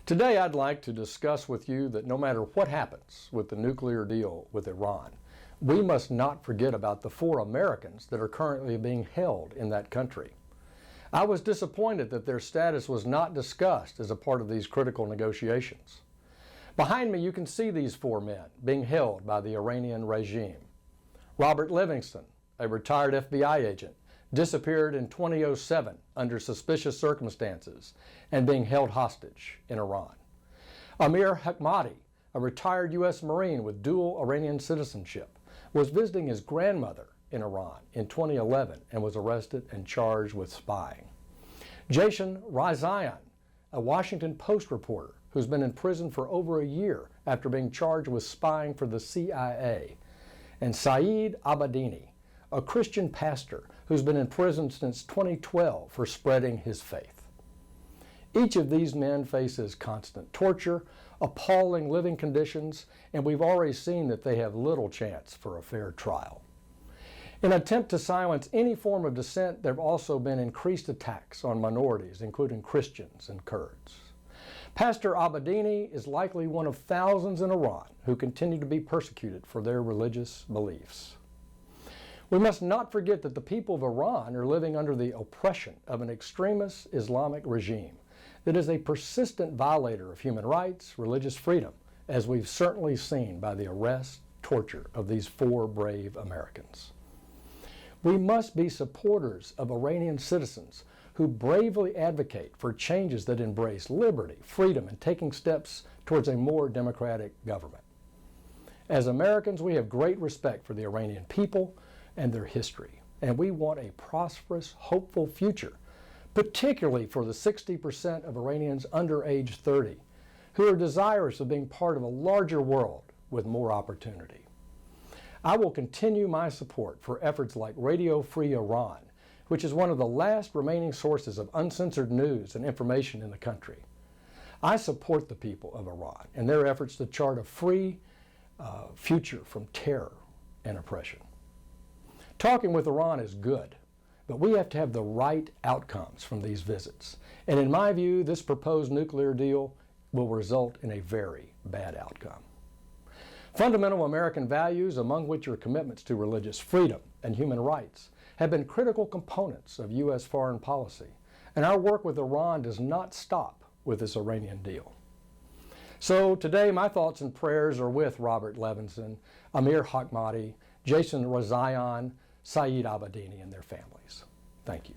Today I'd like to discuss with you that no matter what happens with the nuclear deal with Iran, we must not forget about the 4 Americans that are currently being held in that country. I was disappointed that their status was not discussed as a part of these critical negotiations. Behind me you can see these 4 men being held by the Iranian regime. Robert Livingston, a retired FBI agent, disappeared in 2007 under suspicious circumstances and being held hostage in Iran. Amir Hekmati, a retired U.S. Marine with dual Iranian citizenship, was visiting his grandmother in Iran in 2011 and was arrested and charged with spying. Jason Rezaian, a Washington Post reporter who's been in prison for over a year after being charged with spying for the CIA. And Saeed Abedini, a Christian pastor who's been in prison since 2012 for spreading his faith. Each of these men faces constant torture, appalling living conditions, and we've already seen that they have little chance for a fair trial. In an attempt to silence any form of dissent, there have also been increased attacks on minorities, including Christians and Kurds. Pastor Abedini is likely one of thousands in Iran who continue to be persecuted for their religious beliefs. We must not forget that the people of Iran are living under the oppression of an extremist Islamic regime that is a persistent violator of human rights, religious freedom, as we've certainly seen by the arrest, torture of these 4 brave Americans. We must be supporters of Iranian citizens who bravely advocate for changes that embrace liberty, freedom, and taking steps towards a more democratic government. As Americans, we have great respect for the Iranian people and their history, and we want a prosperous, hopeful future, particularly for the 60% of Iranians under age 30 who are desirous of being part of a larger world with more opportunity. I will continue my support for efforts like Radio Free Iran, which is one of the last remaining sources of uncensored news and information in the country. I support the people of Iran and their efforts to chart a free future from terror and oppression. Talking with Iran is good, but we have to have the right outcomes from these visits. And in my view, this proposed nuclear deal will result in a very bad outcome. Fundamental American values, among which are commitments to religious freedom and human rights, have been critical components of U.S. foreign policy, and our work with Iran does not stop with this Iranian deal. So today, my thoughts and prayers are with Robert Livingston, Amir Hekmati, Jason Rezaian, Saeed Abedini, and their families. Thank you.